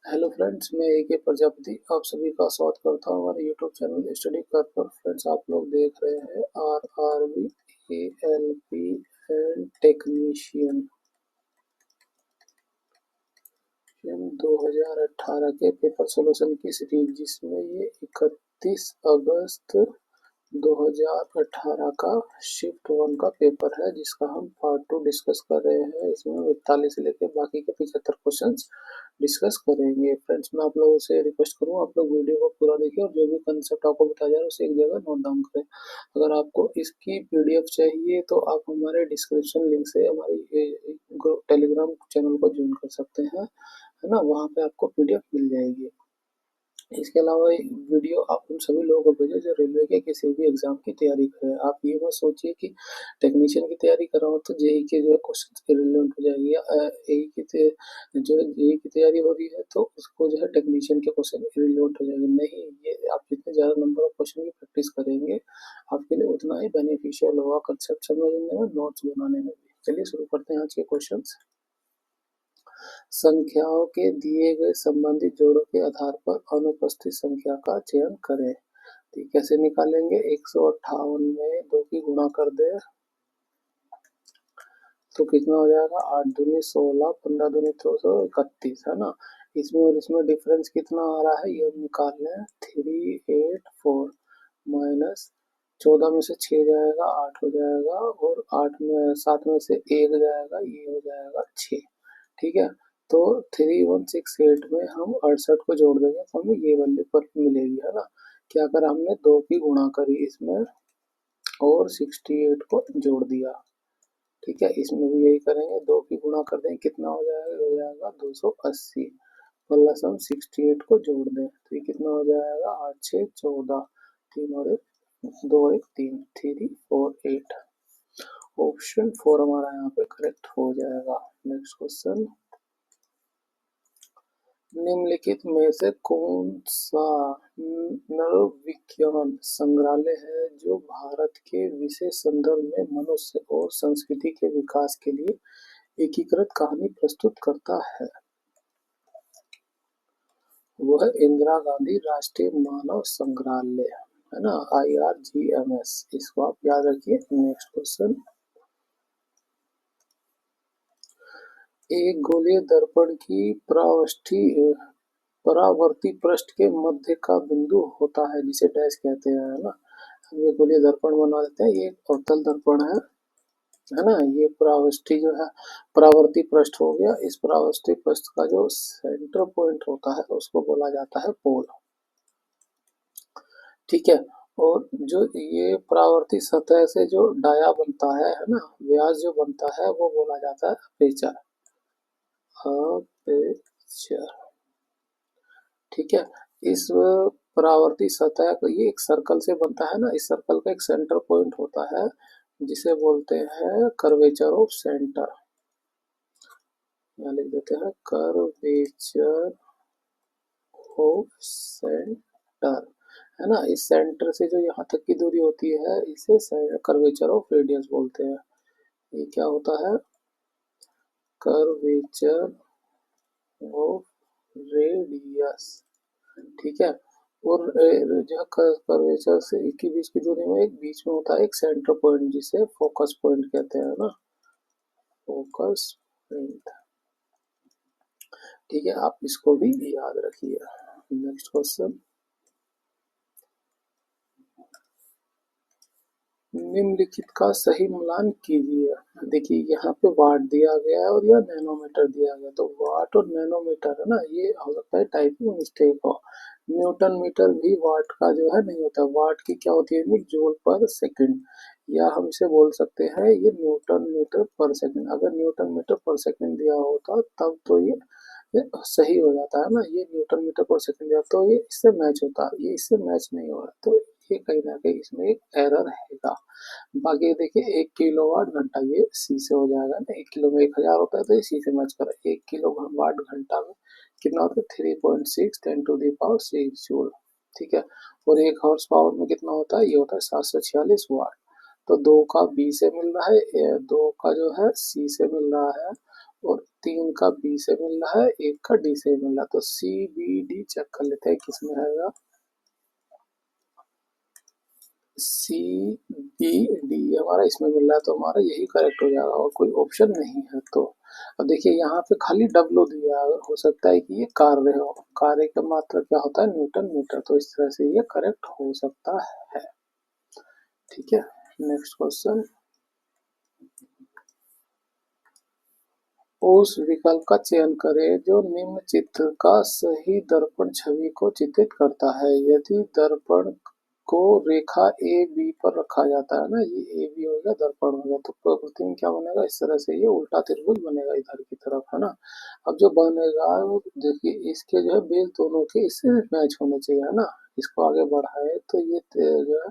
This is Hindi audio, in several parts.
हेलो फ्रेंड्स, मैं ए.के. प्रजापति आप सभी का स्वागत करता हूँ हमारे यूट्यूब चैनल स्टडी कर पर। फ्रेंड्स, आप लोग देख रहे हैं आरआरबी एएलपी एंड टेक्नीशियन 2018 के पेपर सोल्यूशन की सीरीज, जिसमें ये 31 अगस्त 2018 का शिफ्ट 1 का पेपर है, जिसका हम पार्ट 2 डिस्कस कर रहे हैं। इसमें हम 41 से लेकर बाकी के 75 क्वेश्चंस डिस्कस करेंगे। फ्रेंड्स, मैं आप लोगों से रिक्वेस्ट करूँ, आप लोग वीडियो को पूरा देखिए और जो भी कंसेप्ट आपको बताया जा रहा है उसे एक जगह नोट डाउन करें। अगर आपको इसकी पीडीएफ चाहिए तो आप हमारे डिस्क्रिप्शन लिंक से हमारी टेलीग्राम चैनल को ज्वाइन कर सकते हैं, है ना। वहाँ पे आपको पीडीएफ मिल जाएगी। इसके अलावा वीडियो आप उन सभी लोगों को भेजें जो रेलवे के किसी भी एग्जाम की तैयारी करें। आप ये मत सोचिए कि टेक्नीशियन की तैयारी कर रहा हूँ तो जेई के जो है क्वेश्चन रिलेवेंट हो जाएगी, या एई की जो जेई की तैयारी हो रही है तो उसको जो है टेक्नीशियन के क्वेश्चन रिलेवेंट हो जाएंगे। नहीं, ये आप जितने ज़्यादा नंबर ऑफ क्वेश्चन की प्रैक्टिस करेंगे आपके लिए उतना ही बेनिफिशियल होगा, कंसेप्ट समझने में, नोट्स बनाने में भी। चलिए शुरू करते हैं आज के क्वेश्चन। संख्याओं के दिए गए संबंधित जोड़ों के आधार पर अनुपस्थित संख्या का चयन करें। तो कैसे निकालेंगे? 158 में 2 की गुणा कर दे तो कितना हो जाएगा? 8 दूनी 16, 15 दूनी 231, है ना। इसमें और इसमें डिफरेंस कितना आ रहा है ये हम निकाल लें। 384 माइनस 14 में से 6 जाएगा, 8 हो जाएगा, और 8 में 7 में से 1 जाएगा, ये हो जाएगा 6। ठीक है, तो 3168 में हम 68 को जोड़ देंगे तो हमें ये वैल्यू पर मिलेगी, है ना। क्या कर हमने 2 की गुणा करी इसमें और 68 को जोड़ दिया। ठीक है, इसमें भी यही करेंगे, 2 की गुणा कर देंगे, कितना हो जाएगा? हो जाएगा 280 प्लस हम 68 को जोड़ दें तो ये कितना हो जाएगा? 8 6 14, 3 और 1 2 और 1 3, 348। ऑप्शन 4 हमारा यहाँ पे करेक्ट हो जाएगा। नेक्स्ट क्वेश्चन, निम्नलिखित में से कौन सा नरविज्ञान संग्रहालय है जो भारत के विशेष संदर्भ में मनुष्य और संस्कृति के विकास के लिए एकीकृत कहानी प्रस्तुत करता है? वह इंदिरा गांधी राष्ट्रीय मानव संग्रहालय, है ना, IRGMS। इसको आप याद रखिए। नेक्स्ट क्वेश्चन, एक गोलीय दर्पण की परावर्ती पृष्ठ के मध्य का बिंदु होता है जिसे डैश कहते हैं, है ना। हम ये गोलीय दर्पण बना देते हैं, ये अवतल दर्पण है ना। ये परावर्ती जो है परावर्ती पृष्ठ हो गया। इस परावर्ती पृष्ठ का जो सेंटर पॉइंट होता है उसको बोला जाता है पोल। ठीक है, और जो ये परावर्ती सतह से जो डाया बनता है ना, व्यास जो बनता है वो बोला जाता है अपेचर। अपेचर, ठीक है। इस परावर्ती सतह को, ये एक सर्कल से बनता है ना, इस सर्कल का एक सेंटर पॉइंट होता है जिसे बोलते हैं कर्वेचर ऑफ सेंटर। यहाँ लिख देते हैं कर्वेचर ऑफ सेंटर, है ना। इस सेंटर से जो यहाँ तक की दूरी होती है इसे कर्वेचर ऑफ रेडियस बोलते हैं। ये क्या होता है? Curvature of radius. ठीक है, और जो कर्वेचर से के बीच की दूरी में एक बीच में होता है एक सेंटर पॉइंट जिसे फोकस पॉइंट कहते हैं ना, फोकस पॉइंट। ठीक है, आप इसको भी याद रखिए। नेक्स्ट क्वेश्चन, निम्नलिखित का सही मिलान कीजिए। देखिए यहाँ पे वाट दिया गया है और यह नैनोमीटर दिया गया, तो वाट और नैनोमीटर, है ना, ये हो सकता है टाइपिंग मिस्टेक हो। न्यूटन मीटर भी वाट का जो है नहीं होता। वाट की क्या होती है? जूल पर सेकंड, या हम इसे बोल सकते हैं ये न्यूटन मीटर पर सेकंड। अगर न्यूटन मीटर पर सेकंड दिया होता तब तो ये सही हो जाता है ना। ये न्यूटन मीटर पर सेकंड दिया तो ये इससे मैच होता, ये इससे मैच नहीं हो रहा, तो ये कहीं ना कहीं इसमें एक एरर है। बाकी देखिए 1 किलोवाट घंटा, ये सी से हो जाएगा ना। 1 किलो में 1000 होता है तो ये सी से मैच कर। 1 किलो वाट घंटा में कितना होता है? 3.6 10⁶ जूल। ठीक है, और 1 हॉर्स पावर में कितना होता है? ये होता है 746 वाट। तो 2 का बी से मिल रहा है, 2 का जो है सी से मिल रहा है, और 3 का बी से मिल रहा है, 1 का डी से मिल रहा है। तो सी बी डी चेक कर लेते हैं किसमें आएगा। सी बी डी हमारा इसमें मिल रहा है, तो हमारा यही करेक्ट हो जाएगा और कोई ऑप्शन नहीं है। तो अब देखिए यहाँ पे खाली डब्लू दिया है, हो सकता है कि ये कार्य हो, कार्य का मात्रा क्या होता है, न्यूटन मीटर। तो इस तरह से ये करेक्ट हो सकता है। ठीक है, नेक्स्ट क्वेश्चन। उस विकल्प का चयन करें जो निम्न चित्र का सही दर्पण छवि को चित्रित करता है। यदि दर्पण को रेखा ए बी पर रखा जाता है ना, ये ए बी हो गया, दर्पण हो गया, तो प्रकृति में क्या बनेगा, इस तरह से ये उल्टा त्रिभुज बनेगा इधर की तरफ, है ना। अब जो बनेगा वो देखिए, इसके जो है बेस दोनों के इससे मैच होने चाहिए, है ना। इसको आगे बढ़ाए तो ये जो है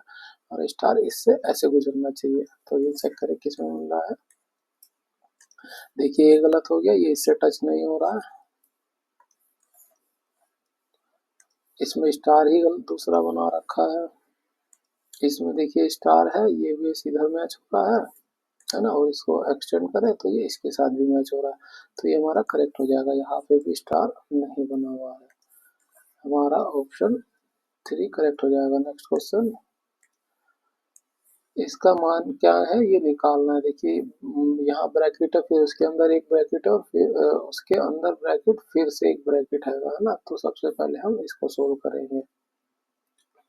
और स्टार इससे ऐसे गुजरना चाहिए। तो ये चेक करें किसमें मिल रहा है। देखिए ये गलत हो गया, ये इससे टच नहीं हो रहा है, इसमें स्टार ही गलत दूसरा बना रखा है। इसमें देखिए स्टार है, ये भी सीधा मैच हो रहा है ना। और इसको एक्सटेंड करें तो ये इसके साथ भी मैच हो रहा है, तो ये हमारा करेक्ट हो जाएगा। यहाँ पे भी स्टार नहीं बना हुआ है, हमारा ऑप्शन 3 करेक्ट हो जाएगा। Next question. इसका मान क्या है ये निकालना है। देखिए यहाँ ब्रैकेट है, फिर उसके अंदर एक ब्रैकेट है, और फिर उसके अंदर ब्रैकेट, फिर से एक ब्रैकेट है ना। तो सबसे पहले हम इसको सोल्व करेंगे।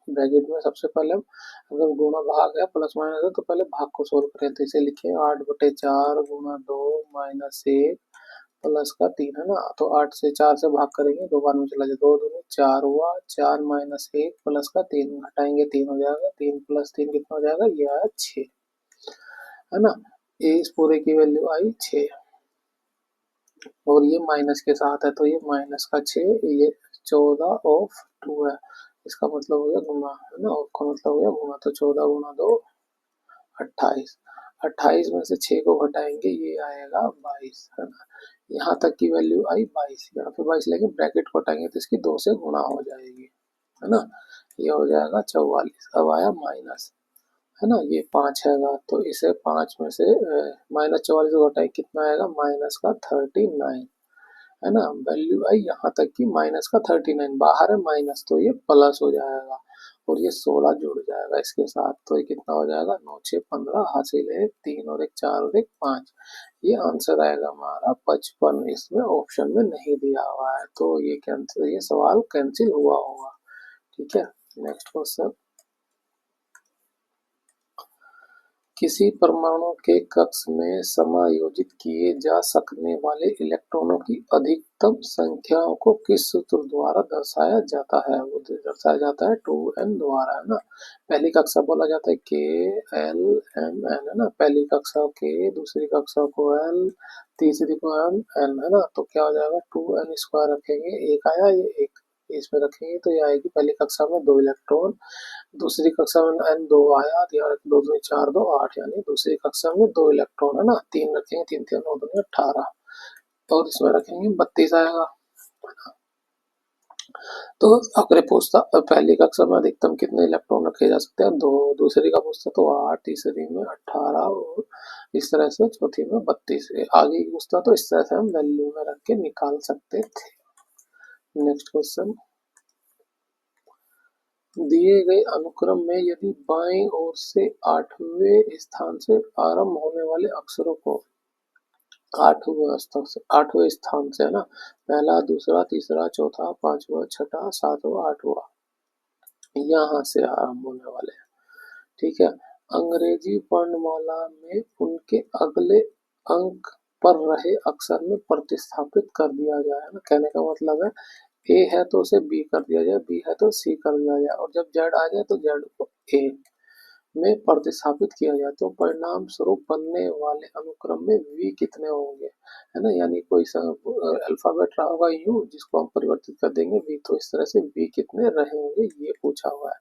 ब्रैकेट में सबसे पहले हम, अगर गुणा भाग है प्लस माइनस है, तो पहले भाग को सोल्व करें। तो इसे लिखे 8/4 गुणा 2 माइनस 1 प्लस का 3, है ना। तो 8 से 4 से भाग करेंगे, 2 बार में चला जाए, 2 दूनी 4 हुआ, 4 माइनस 1 प्लस का 3 घटाएंगे, 3 हो जाएगा, 3 प्लस 3 कितना हो जाएगा, ये आया 6, है ना। इस पूरे की वैल्यू आई 6, और ये माइनस के साथ है, तो ये माइनस का 6, ये 14 ऑफ 2 है। इसका मतलब हो गया गुना, है ना, ऑफ का मतलब हो गया गुना। तो 14 गुना 2 28, 28 में से 6 को घटाएंगे, ये आएगा 22, है ना। यहाँ तक की वैल्यू आई 22, यहाँ पे 22 लेके ब्रैकेट को हटाएंगे तो इसकी 2 से गुणा हो जाएगी, है ना। ये हो जाएगा 44। अब आया माइनस, है ना, ये 5 हैगा, तो इसे 5 में से माइनस 44 को घटाए कितना आएगा, माइनस का 39, है ना। वैल्यू आई यहाँ तक की माइनस का 39, बाहर है माइनस, तो ये प्लस हो जाएगा, और ये 16 जुड़ जाएगा इसके साथ, तो ये कितना हो जाएगा, 9 6 15, हासिल है 3 और 1 4 और 1 5। ये आंसर आएगा हमारा 55, इसमें ऑप्शन में नहीं दिया हुआ है, तो ये कैंसिल, ये सवाल कैंसिल हुआ होगा। ठीक है, नेक्स्ट क्वेश्चन। किसी परमाणु के कक्ष में समायोजित किए जा सकने वाले इलेक्ट्रॉनों की अधिकतम संख्याओं को किस सूत्र द्वारा दर्शाया जाता है। वो दर्शाया जाता है 2n द्वारा, है ना। पहली कक्षा बोला जाता है के एल एम एन, है ना। पहली कक्षा के, दूसरी कक्षा को एल, तीसरी को एम एन, है ना। तो क्या हो जाएगा, 2n² रखेंगे, एक आया, ये एक इसमें रखेंगे, तो ये आएगी पहली कक्षा में 2 इलेक्ट्रॉन, दूसरी कक्षा में एन 2 आया, ध्यान रखें, 2 दूनी 4 2 8, यानी दूसरी कक्षा में 2 इलेक्ट्रॉन, है ना। 3 रखेंगे, 3 3 9 दूनी 18, और इसमें रखेंगे 32 आएगा। तो अगर पूछता पहली कक्षा में अधिकतम कितने इलेक्ट्रॉन रखे जा सकते हैं, 2, दूसरी का पूछता तो 8, तीसरी में 18, और इस तरह से चौथी में 32, आगे पूछता तो इस तरह से हम वैल्यू में रख के निकाल सकते थे। Next question. दिए गए अनुक्रम में यदि बाईं ओर से 8वें स्थान से आरंभ होने वाले अक्षरों को 8वें स्थान से, है ना, पहला, दूसरा, तीसरा, चौथा, पांचवा, छठा, सातवां, आठवां, यहाँ से आरंभ होने वाले हैं। ठीक है, अंग्रेजी वर्णमाला में उनके अगले अंक पर रहे अक्षर में प्रतिस्थापित कर दिया जाए, है ना। कहने का मतलब है, ए है तो उसे बी कर दिया जाए, बी है तो सी कर दिया जाए, और जब जेड आ जाए तो जेड को ए में प्रतिस्थापित किया जाए, तो परिणाम स्वरूप बनने वाले अनुक्रम में वी कितने होंगे, है ना। यानी कोई अल्फाबेट रहा होगा यू, जिसको हम परिवर्तित कर देंगे वी, तो इस तरह से वी कितने रहे होंगे ये पूछा हुआ है।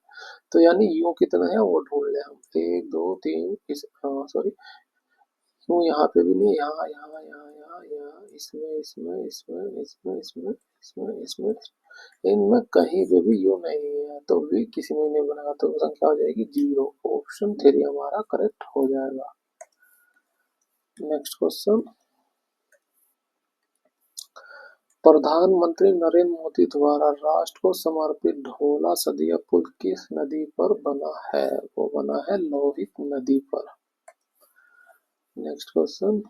तो यानी यू कितना है वो ढूंढ ले हम, 1 2 3, इस सॉरी, यू यहाँ पे भी नहीं, यहाँ यहाँ यहाँ यहाँ यहाँ, इसमें इसमें इसमें इसमें इसमें इसमें इसमें, इनमें कहीं पे भी यू नहीं है, तो भी किसी में नहीं बनेगा, तो संख्या हो जाएगी 0। ऑप्शन 3 हमारा करेक्ट हो जाएगा। Next question. प्रधानमंत्री नरेंद्र मोदी द्वारा राष्ट्र को समर्पित ढोला सदिया पुल किस नदी पर बना है? वो बना है लोहित नदी पर। नेक्स्ट क्वेश्चन,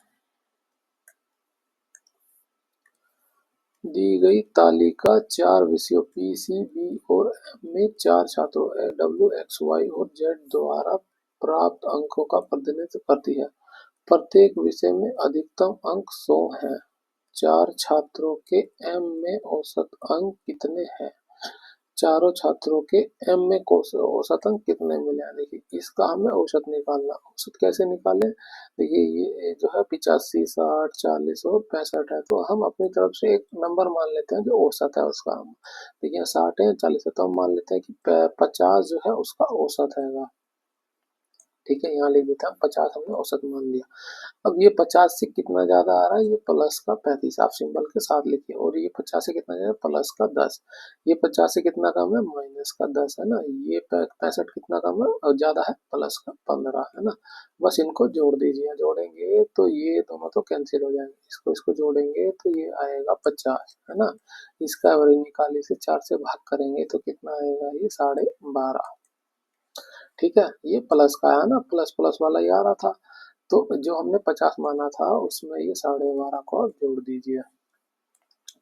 दी गई तालिका 4 विषयों पीसीबी और एम में 4 छात्रों डब्ल्यू एक्स वाई और जेड द्वारा प्राप्त अंकों का प्रतिनिधित्व करती है। प्रत्येक विषय में अधिकतम अंक 100 हैं। 4 छात्रों के एम में औसत अंक कितने हैं? चारों छात्रों के एम में औसत अंक कितने मिले हैं? देखिए इसका हमें औसत निकालना। औसत कैसे निकाले? देखिए ये जो है 85, 60, 40 और 65 है, तो हम अपनी तरफ से एक नंबर मान लेते हैं जो औसत है उसका। हम देखिए 60 है, 40 है, तो हम मान लेते हैं कि 50 जो है उसका औसत है। ठीक है, यहाँ लिख देते हैं 50 हमने औसत मान लिया। अब ये 50 से कितना ज्यादा आ रहा है? ये प्लस का 35 आप सिंबल के साथ लिखिए। और ये 50 से कितना ज्यादा? प्लस का 10। ये 50 से कितना कम है? माइनस का 10 है ना। ये 65 कितना कम है और ज्यादा है? प्लस का 15 है ना। बस इनको जोड़ दीजिए, जोड़ेंगे तो ये दोनों तो कैंसिल हो जाएंगे, इसको इसको जोड़ेंगे तो ये आएगा 50 है ना। इसका एवरेज निकालिए, से 4 से भाग करेंगे तो कितना आएगा? ये 12.5। ठीक है, ये प्लस का है ना, प्लस प्लस वाला ही आ रहा था। तो जो हमने 50 माना था उसमें ये 12.5 को आप जोड़ दीजिए,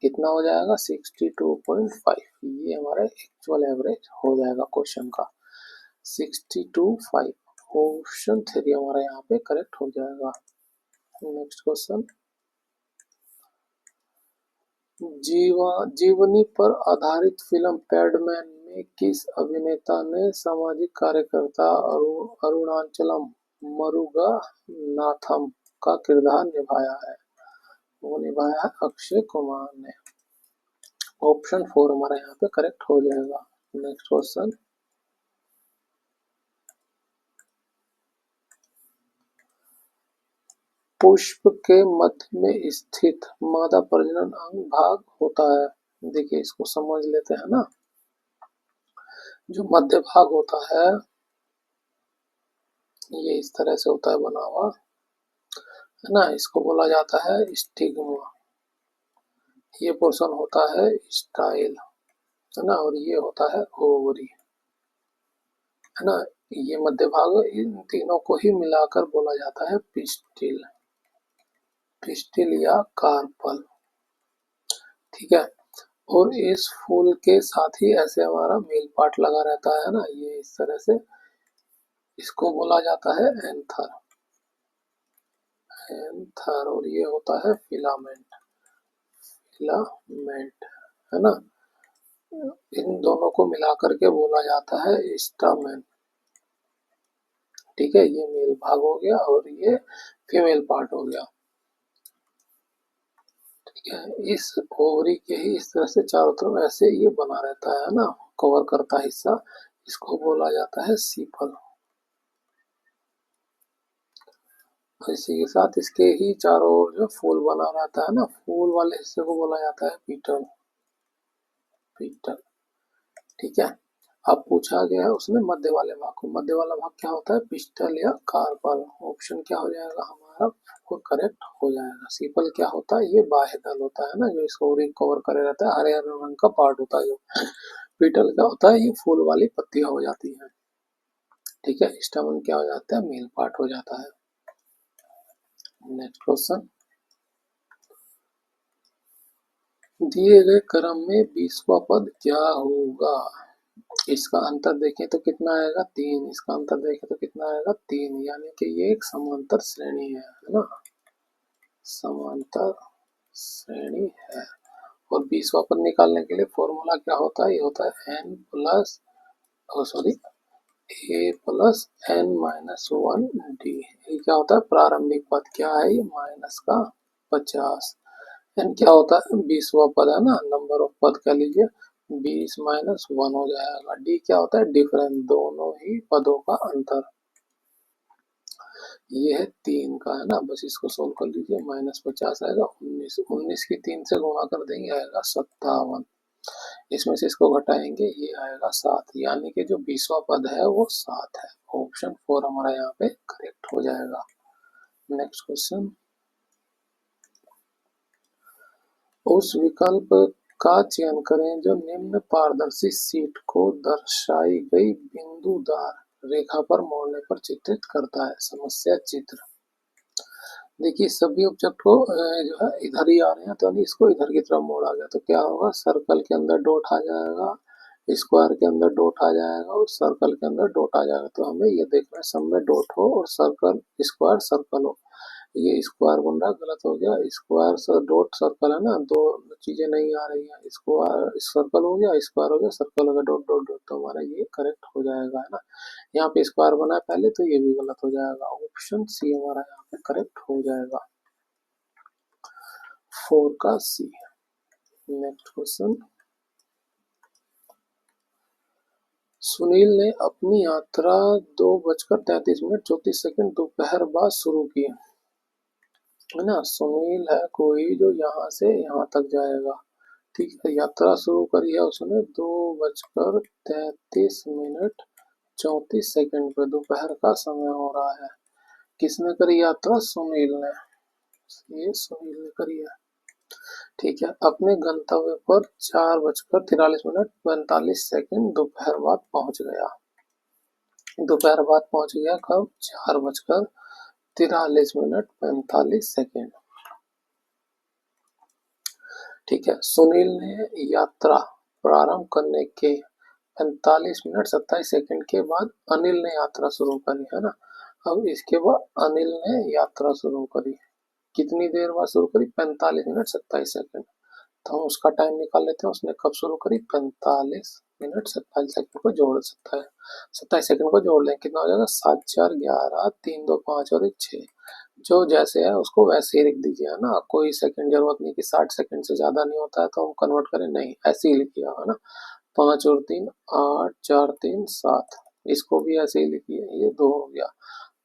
कितना हो जाएगा? 62.5। ये हमारा एक्चुअल एवरेज हो जाएगा क्वेश्चन का 62.5। ऑप्शन 3 हमारा यहाँ पे करेक्ट हो जाएगा। नेक्स्ट क्वेश्चन, जीवनी पर आधारित फिल्म पैडमैन में किस अभिनेता ने सामाजिक कार्यकर्ता अरुणाचलम मरुगा नाथम का किरदार निभाया है? वो निभाया है अक्षय कुमार ने। ऑप्शन 4 हमारा यहाँ पे करेक्ट हो जाएगा। नेक्स्ट क्वेश्चन, पुष्प के मध्य में स्थित मादा प्रजनन अंग भाग होता है। देखिए इसको समझ लेते हैं ना। जो मध्य भाग होता है ये इस तरह से होता है बना हुआ है ना, इसको बोला जाता है स्टिग्मा। ये पोर्शन होता है स्टाइल है ना, और ये होता है ओवरी है ना। ये मध्य भाग, इन तीनों को ही मिलाकर बोला जाता है पिस्टिल, पिस्टिल या कार्पल। ठीक है, और इस फूल के साथ ही ऐसे हमारा मेल पार्ट लगा रहता है ना, ये इस तरह से, इसको बोला जाता है एंथर, एंथर। और ये होता है फिलामेंट, फिलामेंट है ना। इन दोनों को मिलाकर के बोला जाता है स्टामेन। ठीक है, ये मेल भाग हो गया और ये फीमेल पार्ट हो गया। ठीक है, इस ओवरी के ही इस तरह से चारों तरफ ऐसे ये बना रहता है ना, कवर करता हिस्सा, इसको बोला जाता है सीपल। इसी के साथ इसके ही चारों ओर जो फूल बना रहता है ना, फूल वाले हिस्से को बोला जाता है पीटल, पीटल। ठीक है, अब पूछा गया है उसमें मध्य वाले भाग को। मध्य वाला भाग क्या होता है? पिस्टल या कार्पल। ऑप्शन क्या हो जाएगा हमारा? वो करेक्ट हो जाएगा। सीपल क्या होता है? ये बाह्य दल होता है ना, जो इसको रिंग कवर करे रहता है, हरे हरे रंग का पार्ट होता है जो। पीटल क्या होता है? ये फूल वाली पत्तियां हो जाती हैं। ठीक है, स्टैमेन क्या हो जाता है? मेल पार्ट हो जाता है। नेक्स्ट क्वेश्चन, दिए गए क्रम में 20वां पद क्या होगा? इसका अंतर देखें तो कितना आएगा? 3। इसका अंतर देखें तो कितना आएगा? 3, यानी कि ये एक समांतर श्रेणी है ना, समांतर श्रेणी है। और 20वां पद निकालने के लिए फॉर्मूला क्या होता है? ये होता है n प्लस सॉरी ए प्लस एन माइनस 1 डी। ये क्या होता है? प्रारंभिक पद क्या है? ये माइनस का 50। एन क्या होता है? 20वां पद है ना, नंबर ऑफ पद कह लीजिए, 20 माइनस 1 हो जाएगा। डी क्या होता है? डिफरेंस, दोनों ही पदों का अंतर। ये है 3 का है ना, बस इसको सोल्व कर लीजिए। माइनस 50 आएगा 19, 19 की 3 से गुणा कर देंगे आएगा 57। इसमें से इसको घटाएंगे ये आएगा 7, यानी कि जो 20वां पद है वो 7 है। ऑप्शन 4 हमारा यहाँ पे करेक्ट हो जाएगा। नेक्स्ट क्वेश्चन, उस विकल्प का चयन करें जो निम्न पारदर्शी शीट को दर्शाई गई बिंदुदार रेखा पर मोड़ने पर चित्रित करता है। समस्या चित्र। देखिए सभी ऑब्जेक्ट को जो है इधर ही आ रहे हैं, तो इसको इधर की तरफ मोड़ा गया तो क्या होगा, सर्कल के अंदर डॉट आ जाएगा, स्क्वायर के अंदर डॉट आ जाएगा और सर्कल के अंदर डॉट आ जाएगा। तो हमें ये देखना है सब में डॉट हो और सर्कल स्क्वायर सर्कल हो। ये स्क्वायर बन रहा, गलत हो गया, स्क्वायर डॉट सर्कल है ना, दो चीजें नहीं आ रही हैं, स्क्वायर सर्कल हो गया, स्क्वायर हो गया, सर्कल हो गया, डॉट डॉट डॉट, तो हमारा ये करेक्ट हो जाएगा, है ना। यहाँ पे स्क्वायर बना है पहले, तो ये भी गलत हो जाएगा। ऑप्शन सी हमारा यहाँ पे करेक्ट हो जाएगा, 4 का सी। Next question. सुनील ने अपनी यात्रा 2:33 दोपहर बाद शुरू की, है ना। सुनील है कोई जो यहाँ से यहाँ तक जाएगा, ठीक है। यात्रा शुरू करी है उसने 2:33 पे, दोपहर का समय हो रहा है। किसने करी यात्रा, सुनील ने, ये सुनील ने करी है, ठीक है। अपने गंतव्य पर 4:43 दोपहर बाद पहुंच गया। दोपहर बाद पहुंच गया कब, 4:43 ठीक है। सुनील ने यात्रा प्रारंभ करने के 45 मिनट 27 सेकंड के बाद अनिल ने यात्रा शुरू करी, है ना। अब इसके बाद अनिल ने यात्रा शुरू करी, कितनी देर बाद शुरू करी, 45 मिनट 27 सेकंड। तो हम उसका टाइम निकाल लेते हैं, उसने कब शुरू करी, 45 मिनट 27 सेकंड को जोड़ सकता है, 27 सेकंड को जोड़ लें, कितना हो जाएगा, 7 4 11 3 2 5 और 1 6। जो जैसे है उसको वैसे ही लिख दीजिए, है ना। कोई सेकंड जरूरत नहीं कि 60 सेकंड से ज्यादा नहीं होता है तो हम कन्वर्ट करें, नहीं ऐसे ही लिखिए, है ना। 5 और 3 8 4 3 7, इसको भी ऐसे ही लिखिए, ये 2 हो गया।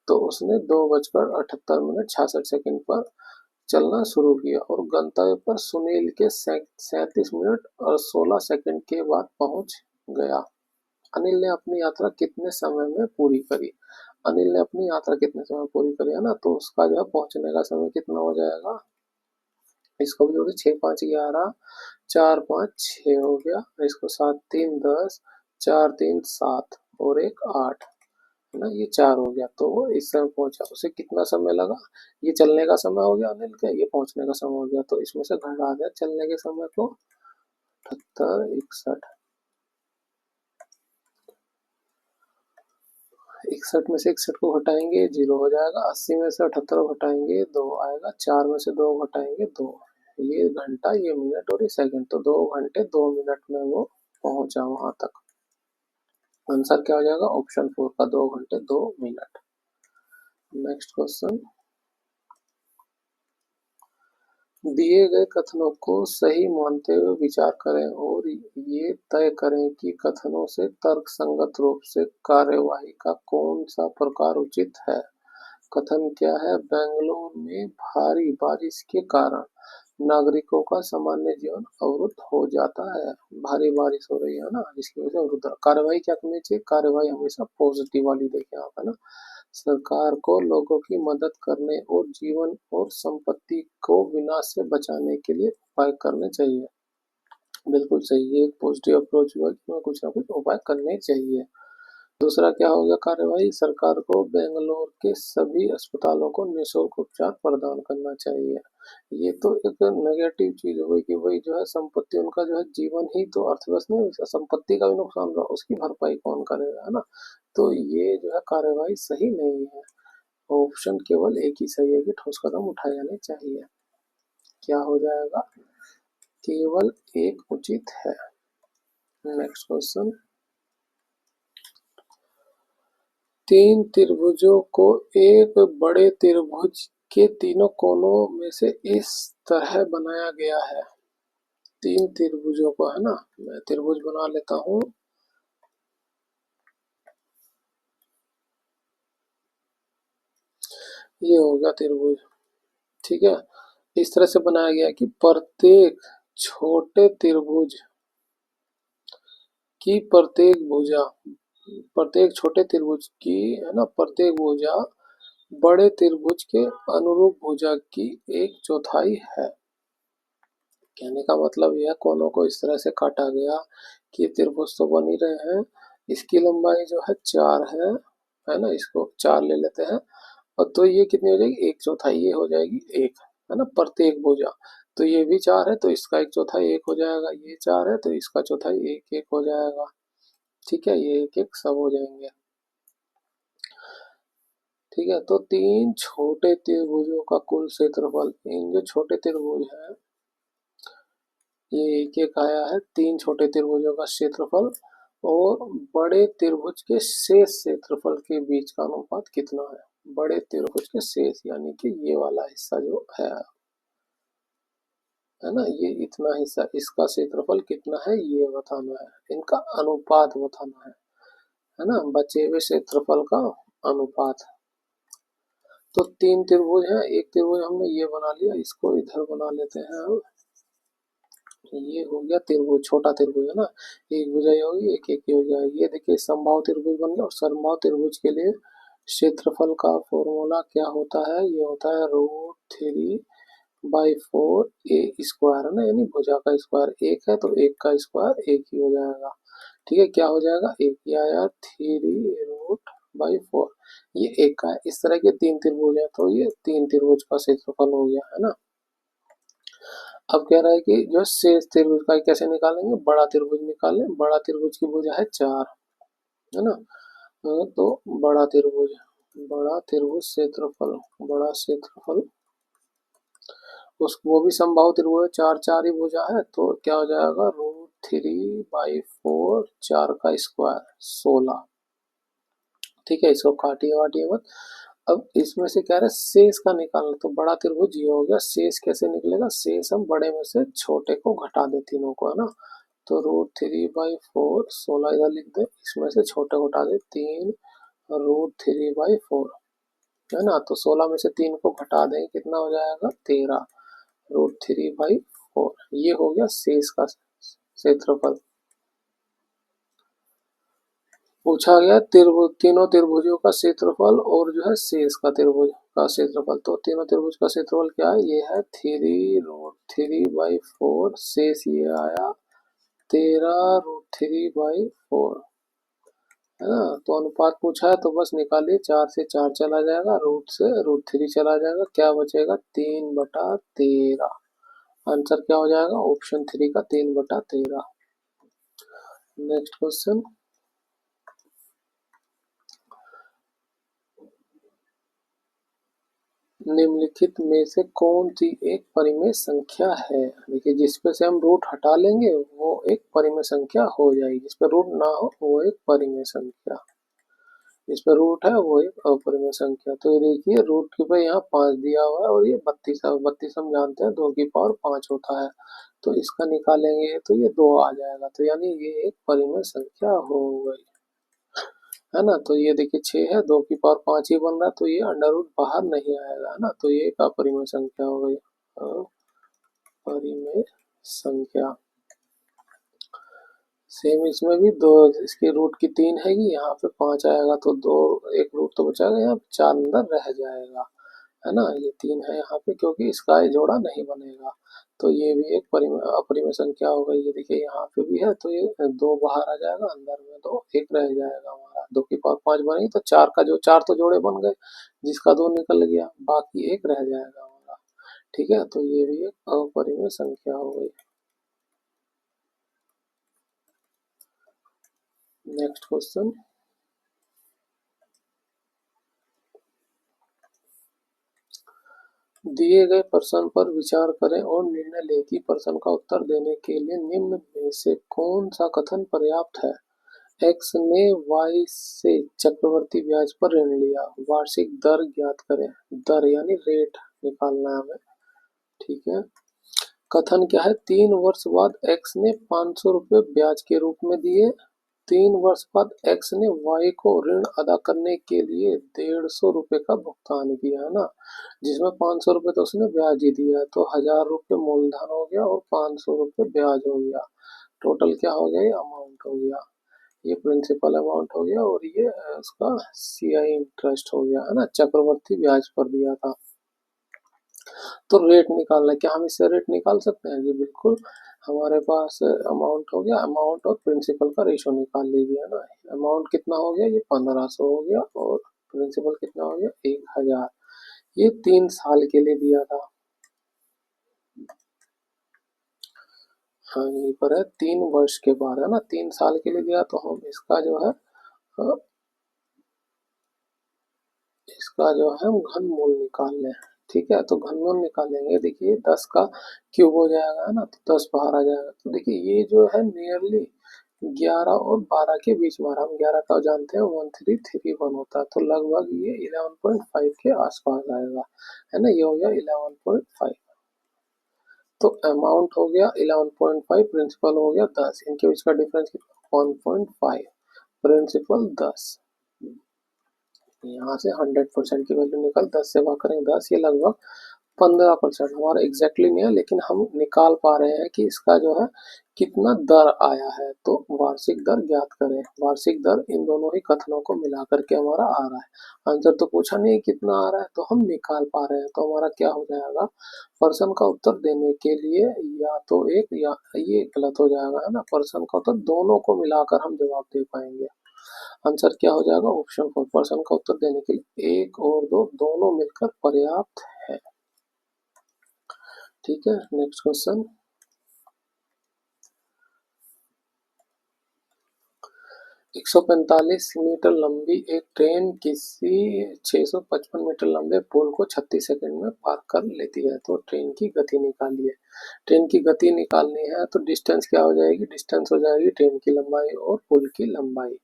तो उसने 2:78 मिनट 66 सेकंड पर चलना शुरू किया और गंतव्य पर सुनील के 37 मिनट और 16 सेकंड के बाद पहुंच गया। अनिल ने अपनी यात्रा कितने समय में पूरी करी, अनिल ने अपनी यात्रा कितने समय पूरी करी, है ना। तो उसका जो है पहुंचने का समय कितना हो जाएगा, इसको भी जोड़िए, 6 5 11 4 5 6 हो गया, इसको 7 3 10 4 3 7 और 1 8, है ना, ये 4 हो गया। तो वो इस समय पहुंचा, उसे कितना समय लगा, ये चलने का समय हो गया अनिल का, ये पहुंचने का समय हो गया, तो इसमें से घटा दिया चलने के समय को, 78 61 में से 61 को घटाएंगे 0 हो जाएगा, 80 में से 78 को घटाएंगे 2 आएगा, 4 में से 2 घटाएंगे 2, ये घंटा ये मिनट और ये सेकंड, तो 2 घंटे 2 मिनट में वो पहुंचा वहां तक। आंसर क्या हो जाएगा, ऑप्शन 4 का 2 घंटे 2 मिनट। Next question. दिए गए कथनों को सही मानते हुए विचार करें और ये तय करें कि कथनों से तर्कसंगत रूप से कार्यवाही का कौन सा प्रकार उचित है। कथन क्या है, बेंगलुरु में भारी बारिश के कारण नागरिकों का सामान्य जीवन अवरुद्ध हो जाता है। भारी बारिश हो रही है ना, जिसकी वजह से अवरुद्ध। कार्यवाही क्या करनी चाहिए, कार्यवाही हमेशा पॉजिटिव वाली देखें आप, है ना। सरकार को लोगों की मदद करने और जीवन और संपत्ति को विनाश से बचाने के लिए उपाय करने चाहिए। बिल्कुल सही, ये एक पॉजिटिव अप्रोच हुआ कि कुछ ना कुछ उपाय करने चाहिए। दूसरा क्या हो गया, कार्यवाही सरकार को बेंगलोर के सभी अस्पतालों को निःशुल्क उपचार प्रदान करना चाहिए। ये तो एक नेगेटिव चीज हो गई कि भाई जो है संपत्ति, उनका जो है जीवन ही तो अर्थव्यवस्था में, संपत्ति का भी नुकसान रहा, उसकी भरपाई कौन करेगा, है ना। तो ये जो है कार्यवाही सही नहीं है। ऑप्शन केवल एक ही सही है कि ठोस कदम उठाए जाने चाहिए। क्या हो जाएगा, केवल एक उचित है। Next question. 3 त्रिभुजों को एक बड़े त्रिभुज के तीनों कोनों में से इस तरह बनाया गया है। 3 त्रिभुजों को, है ना, मैं त्रिभुज बना लेता हूँ। ये हो गया त्रिभुज, ठीक है। इस तरह से बनाया गया कि प्रत्येक छोटे त्रिभुज की प्रत्येक छोटे त्रिभुज की, है ना, प्रत्येक भुजा बड़े त्रिभुज के अनुरूप भुजा की 1/4 है। कहने का मतलब यह कोनों को इस तरह से काटा गया कि त्रिभुज तो बन ही रहे हैं। इसकी लंबाई जो है 4 है ना, इसको 4 ले लेते हैं। और तो ये कितनी हो जाएगी, 1/4 ये हो जाएगी 1, है ना, प्रत्येक भुजा। तो ये भी 4 है तो इसका 1/4 1 हो जाएगा, ये 4 है तो इसका चौथाई 1 1 हो जाएगा। ठीक है, ये 1 1 सब हो जाएंगे। ठीक है, तो 3 छोटे त्रिभुजों का कुल क्षेत्रफल, इन जो छोटे त्रिभुज हैं ये 1 1 आया है, 3 छोटे त्रिभुजों का क्षेत्रफल और बड़े त्रिभुज के शेष क्षेत्रफल के बीच का अनुपात कितना है। बड़े त्रिभुज के शेष यानी कि ये वाला हिस्सा जो है ना, ये इतना हिस्सा, इसका क्षेत्रफल कितना है ये बताना है, इनका अनुपात बताना है ना, बचे हुए क्षेत्रफल का अनुपात। तो 3 त्रिभुज हैं, एक त्रिभुज हमने ये बना लिया, इसको इधर बना लेते हैं अब। ये हो गया त्रिभुज, छोटा त्रिभुज है ना, एक भुजाई होगी, एक एक ही हो गया। ये देखिए समबाहु त्रिभुज बन गया। और समबाहु त्रिभुज के लिए क्षेत्रफल का फॉर्मूला क्या होता है, ये होता है √3/4 ए स्क्वायर, है ना, यानी भुजा का स्क्वायर एक है तो एक का स्क्वायर एक ही हो जाएगा। ठीक है, क्या हो जाएगा, एक ही आया 3√4, ये एक का है। इस तरह के 3 त्रिभुज है तो ये 3 त्रिभुज का क्षेत्रफल हो गया, है ना। अब कह रहा है कि जो शेष त्रिभुज का कैसे निकालेंगे, बड़ा त्रिभुज निकालें। बड़ा त्रिभुज की भुजा है 4, है ना। तो बड़ा त्रिभुज क्षेत्रफल, बड़ा क्षेत्रफल, उस वो भी समबाहु त्रिभुज है, 4 4 ही भुजा है तो क्या हो जाएगा, √3/4, 4 का स्क्वायर 16। ठीक है, इसको काटिए वाटिए मत। अब इसमें से कह रहे हैं शेष का निकालना, तो बड़ा त्रिभुज ये हो गया, शेष कैसे निकलेगा, शेष हम बड़े में से छोटे को घटा दे तीनों को, है ना। तो √3/4, 16 इधर लिख दे, इसमें से छोटे को घटा दे 3 √3/4, है ना। तो 16 में से 3 को घटा दें कितना हो जाएगा, 13 √3/4। ये हो गया शेष का क्षेत्रफल। पूछा गया तीनों त्रिभुजों का क्षेत्रफल और जो है शेष का त्रिभुज का क्षेत्रफल। तो तीनों त्रिभुज का क्षेत्रफल क्या है, ये है 3√3/4, शेष ये आया 13√3/4, है ना। तो अनुपात पूछा है तो बस निकालिए, 4 से 4 चला जाएगा, रूट से √3 चला जाएगा, क्या बचेगा 3/13। आंसर क्या हो जाएगा, ऑप्शन 3 का 3/13। नेक्स्ट क्वेश्चन, निम्नलिखित में से कौन सी एक परिमेय संख्या है। देखिए जिसपे से हम रूट हटा लेंगे वो एक परिमेय संख्या हो जाएगी, जिसपे रूट ना हो वो एक परिमेय संख्या, जिसपे रूट है वो एक अपरिमेय संख्या। तो ये देखिए रूट के पे यहाँ 5 दिया हुआ है और ये 32 है, 32 हम जानते हैं 2 की पावर 5 होता है, तो इसका निकालेंगे तो ये 2 आ जाएगा, तो यानी ये एक परिमेय संख्या हो गई, है ना। तो ये देखिए 6 है, 2 की पावर 5 ही बन रहा है तो ये अंडर रूट बाहर नहीं आएगा, है ना। तो ये एक अपरिमेय संख्या हो गई, अपरिमेय संख्या। सेम इसमें भी दो, इसके रूट की 3 हैगी, यहाँ पे 5 आएगा तो 2, एक रूट तो बचाएगा, यहाँ पे 4 अंदर रह जाएगा, है ना। ये 3 है यहाँ पे क्योंकि इसका जोड़ा नहीं बनेगा, तो ये भी एक अपरिमेय संख्या हो गई। ये देखिए यहाँ पे भी है तो ये 2 बाहर आ जाएगा, अंदर में 2, एक रह जाएगा हमारा, 2 की पावर 5 बनेगी तो 4 का जो 4 तो जोड़े बन गए, जिसका 2 निकल गया, बाकी एक रह जाएगा हमारा। ठीक है, तो ये भी एक अपरिमेय संख्या हो गई। नेक्स्ट क्वेश्चन, दिए गए प्रश्न पर विचार करें और निर्णय लें कि प्रश्न का उत्तर देने के लिए निम्न में से कौन सा कथन पर्याप्त है। एक्स ने वाई से चक्रवर्ती ब्याज पर ऋण लिया, वार्षिक दर ज्ञात करें। दर यानी रेट निकालना है हमें। ठीक है, कथन क्या है, 3 वर्ष बाद एक्स ने 500 रुपये ब्याज के रूप में दिए। 3 वर्ष बाद एक्स ने वाई को ऋण अदा करने के लिए 150 रुपये का भुगतान किया, है ना, जिसमें 500 रुपये तो उसने ब्याज ही दिया है, तो 1000 रुपये मूलधन हो गया और 500 रुपये ब्याज हो गया। टोटल क्या हो गया, ये अमाउंट हो गया, ये प्रिंसिपल अमाउंट हो गया और ये उसका सीआई इंटरेस्ट हो गया, है ना, चक्रवर्ती ब्याज पर दिया था। तो रेट निकालना है, क्या हम इससे रेट निकाल सकते हैं? जी बिल्कुल। हमारे पास अमाउंट हो गया, अमाउंट और प्रिंसिपल का रेशो निकाल लीजिए, है ना। अमाउंट कितना हो गया? ये 1500 हो गया, और प्रिंसिपल कितना हो गया? 1000। ये 3 साल के लिए दिया था। हाँ, यहीं पर है 3 वर्ष के बाद, है ना। 3 साल के लिए दिया, तो हम इसका जो है अ, इसका जो है हम घनमूल निकाल लें। ठीक है, तो घनमूल निकालेंगे। देखिए 10 का क्यूब हो जाएगा, है ना, तो 10 बाहर आ जाएगा। तो देखिए ये जो है नियरली 11 और 12 के बीच में, हम 11 का जानते हैं 1331 होता है, तो लगभग ये 11.5 के आसपास आएगा, है ना। ये हो गया 11.5। तो अमाउंट हो गया 11.5, प्रिंसिपल हो गया 10, इनके बीच का डिफरेंस कितना? 1.5। प्रिंसिपल 10, यहाँ से 100% की वैल्यू निकल, 10 से भाग करेंगे 10, ये लगभग 15%। हमारा एग्जैक्टली नहीं है, लेकिन हम निकाल पा रहे हैं कि इसका जो है कितना दर आया है। तो वार्षिक दर ज्ञात करें। वार्षिक दर इन दोनों ही कथनों को मिला करके हमारा आ रहा है। आंसर तो पूछा नहीं कितना आ रहा है, तो हम निकाल पा रहे हैं। तो हमारा क्या हो जाएगा? प्रश्न का उत्तर देने के लिए या तो एक, या ये गलत हो जाएगा, है ना। प्रश्न का उत्तर दोनों को मिलाकर हम जवाब दे पाएंगे। आंसर क्या हो जाएगा? ऑप्शन 4। प्रश्न का उत्तर देने के लिए 1 और 2 दोनों मिलकर पर्याप्त है। ठीक है, नेक्स्ट क्वेश्चन। 145 मीटर लंबी एक ट्रेन किसी 655 मीटर लंबे पुल को 36 सेकंड में पार कर लेती है, तो ट्रेन की गति निकालिए। ट्रेन की गति निकालनी है, तो डिस्टेंस क्या हो जाएगी? डिस्टेंस हो जाएगी ट्रेन की लंबाई और पुल की लंबाई,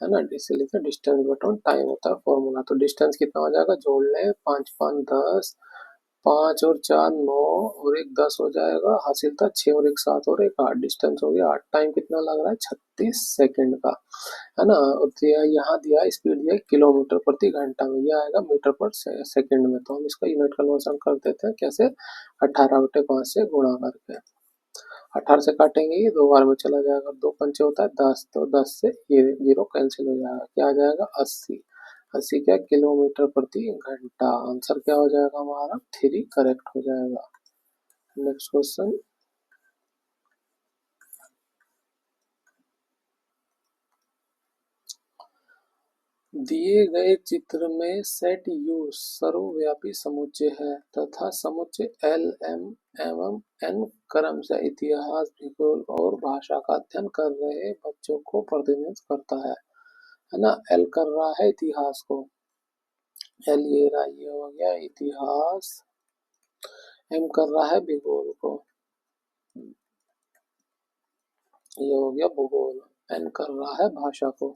है ना। इसे लिखते हैं डिस्टेंस बटन टाइम होता है फॉर्मूला। तो डिस्टेंस कितना हो जाएगा? जोड़ लें, 5 5 10, 5 और 4 9, और एक 10 हो जाएगा। हासिल था 6 और एक 7 और एक 8, डिस्टेंस हो गया 8। टाइम कितना लग रहा है? 36 सेकंड का, है ना। और दिया यहाँ दिया स्पीड दिया किलोमीटर प्रति घंटा में, यह आएगा मीटर पर सेकंड में। तो हम इसका यूनिट कन्वर्सन कर देते हैं। कैसे? 18/5 से गुणा करके। 18 से काटेंगे, ये 2 बार में चला जाएगा, 2 पंचे होता है 10, तो 10 से ये 0 कैंसिल हो जाएगा। क्या आ जाएगा? 80। 80 क्या? किलोमीटर प्रति घंटा। आंसर क्या हो जाएगा हमारा? 3 करेक्ट हो जाएगा। Next question. दिए गए चित्र में सेट यू सर्वव्यापी समुच्चय है तथा समुच्चय एल एम एवं एन क्रमशः इतिहास, भूगोल और भाषा का अध्ययन कर रहे बच्चों को प्रतिनिधित्व करता है ना। एल कर रहा है इतिहास को, एल ये रहा, ये हो गया इतिहास। एम कर रहा है भूगोल को, ये हो गया भूगोल। एन कर रहा है भाषा को,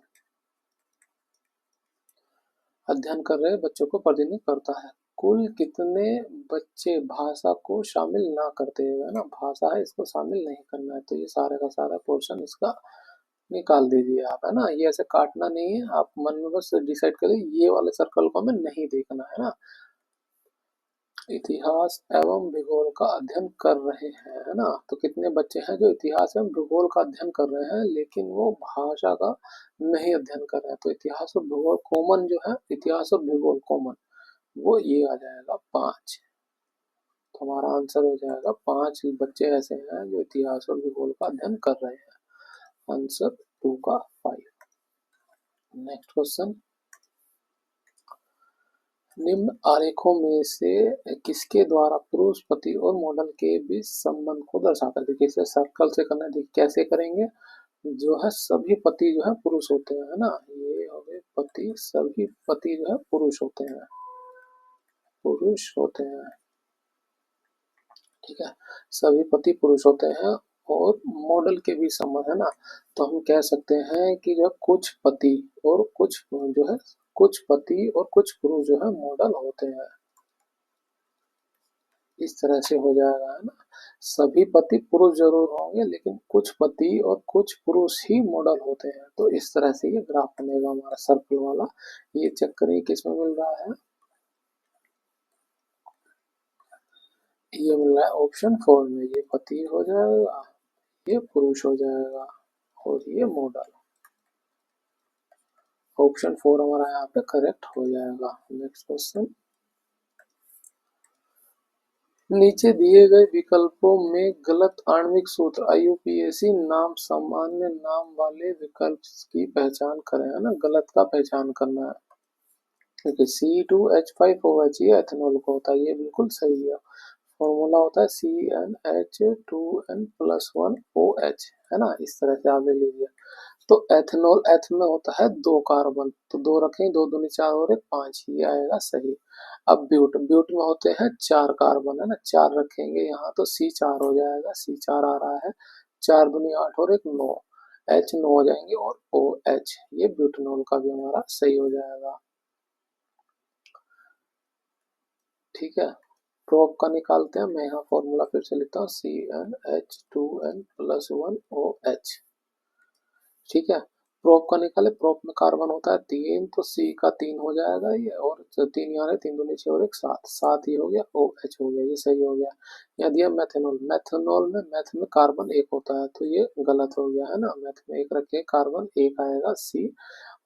अध्ययन कर रहे बच्चों को प्रतिनिधित्व करता है। कुल कितने बच्चे भाषा को शामिल ना करते हुए, है ना, भाषा है इसको शामिल नहीं करना है, तो ये सारे का सारा पोर्शन इसका निकाल दीजिए आप, है ना। ये ऐसे काटना नहीं है, आप मन में बस डिसाइड करें ये वाले सर्कल को हमें नहीं देखना है ना। इतिहास एवं भूगोल का अध्ययन कर रहे हैं, है ना। तो कितने बच्चे हैं जो इतिहास एवं भूगोल का अध्ययन कर रहे हैं, लेकिन वो भाषा का नहीं अध्ययन कर रहे हैं। तो इतिहास और भूगोल कॉमन जो है, इतिहास और भूगोल कॉमन, वो ये आ जाएगा 5। तो हमारा आंसर हो जाएगा 5 बच्चे ऐसे हैं जो इतिहास और भूगोल का अध्ययन कर रहे हैं। आंसर 2 का 5। Next question. निम्न आरेखों में से किसके द्वारा पुरुष पति और मॉडल के बीच संबंध को दर्शाता है? देखिए इसे सर्कल से करना है। देखिए कैसे करेंगे? जो है सभी पति जो है पुरुष होते हैं, है ना। ये हो गए पति, सभी पति जो है पुरुष होते हैं, पुरुष होते हैं। ठीक है, सभी पति पुरुष होते हैं। और मॉडल के भी संबंध, है ना। तो हम कह सकते हैं कि जो कुछ पति और कुछ जो है, कुछ पति और कुछ पुरुष जो है मॉडल होते हैं। इस तरह से हो जाएगा, है ना। सभी पति पुरुष जरूर होंगे, लेकिन कुछ पति और कुछ पुरुष ही मॉडल होते हैं। तो इस तरह से ये ग्राफ बनेगा हमारा सर्कल वाला। ये चेक करिए किसमें मिल रहा है। ये मिल रहा है ऑप्शन 4 में। ये पति हो जाएगा, ये पुरुष हो जाएगा, और ये मॉडल। ऑप्शन 4 हमारा यहाँ पे करेक्ट हो जाएगा। Next question. नीचे दिए गए विकल्पों में गलत आणविक सूत्र IUPAC नाम सामान्य नाम वाले विकल्प की पहचान करें, है ना, गलत का पहचान करना है। देखिए C2H5OH ये एथेनॉल का होता है, ये बिल्कुल सही है। फॉर्मूला होता है CnH2n+1OH, है ना, इस तरह से आप ले लीजिए। तो एथेनॉल एथ में होता है 2 कार्बन, तो 2 रखें, 2 दूनी 4 और 1 5, ये आएगा सही। अब ब्यूट ब्यूट में होते हैं 4 कार्बन, है ना, 4 रखेंगे यहाँ तो C4 हो जाएगा, C4 आ रहा है, 4 दूनी 8 और 1 9, H 9 हो जाएंगे और OH, ये ब्यूटेनॉल का भी हमारा सही हो जाएगा। ठीक है, प्रोप का निकालते हैं। मैं यहाँ फॉर्मूला फिर से लिखता हूँ CnH2n+1OH। ठीक है, प्रोप का निकाले, प्रोप में कार्बन होता है 3, तो C का 3 हो जाएगा ये, और 3 यहाँ है, 3 दूनी 6 और 1 7, 7 ही हो गया, OH हो गया, ये सही हो गया। यहाँ दिया मेथेनॉल, मेथेनॉल में मैथ में कार्बन 1 होता है, तो ये गलत हो गया, है ना, मैथ में 1 रखे, कार्बन 1 आएगा C,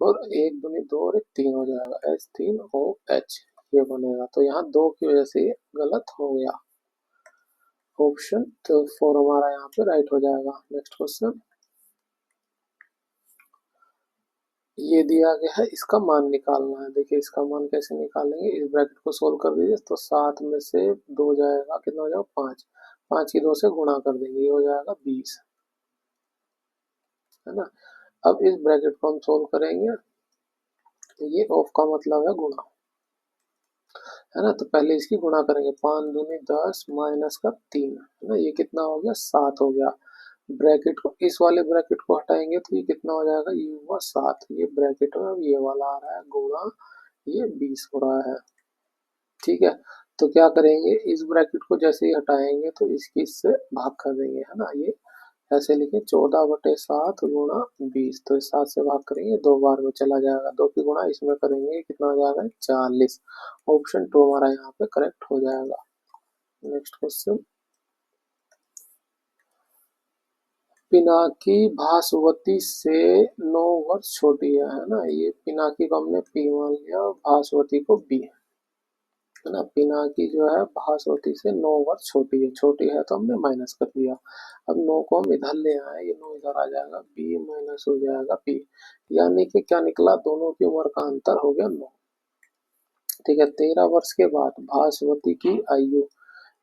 और 1 दूनी 2 और 1 3 हो जाएगा, H3OH ये बनेगा। तो यहाँ 2 की वजह से ये गलत हो गया। ऑप्शन तो 4 हमारा यहाँ पे राइट हो जाएगा। नेक्स्ट क्वेश्चन, ये दिया गया है, इसका मान निकालना है। देखिए इसका मान कैसे निकालेंगे, इस ब्रैकेट को सोल्व कर दीजिए, तो 7 में से 2 जाएगा, कितना हो जाएगा 5, 5 की 2 से गुणा कर देंगे, ये हो जाएगा 20, है ना। अब इस ब्रैकेट को हम सोल्व करेंगे, ये ऑफ का मतलब है गुणा, है ना, तो पहले इसकी गुणा करेंगे, 5 दूनी 10 माइनस का 3, है ना, ये कितना हो गया 7 हो गया। ब्रैकेट को, इस वाले ब्रैकेट को हटाएंगे तो ये कितना हो जाएगा, ये हुआ 7, ये ब्रैकेट में अब ये वाला आ रहा है गुणा, ये 20 हो रहा है। ठीक है, तो क्या करेंगे, इस ब्रैकेट को जैसे ही हटाएंगे तो इसकी इससे भाग कर देंगे, है ना, ये ऐसे लिखे 14/7 गुणा 20, तो इस 7 से भाग करेंगे, 2 बार में चला जाएगा, 2 की गुणा इसमें करेंगे, कितना हो जाएगा 40। ऑप्शन 2 हमारा यहाँ पे करेक्ट हो जाएगा। नेक्स्ट क्वेश्चन, पिनाकी भास्वती से 9 वर्ष छोटी है ना, ये पिनाकी को हमने P मान लिया, भास्वती को B, है ना। पिनाकी जो है भास्वती से 9 वर्ष छोटी है, छोटी है तो हमने माइनस कर दिया। अब 9 को हम इधर ले आए, ये 9 इधर आ जाएगा, B माइनस हो जाएगा P, यानी कि क्या निकला, दोनों की उम्र का अंतर हो गया 9। ठीक है, 13 वर्ष के बाद भास्वती की आयु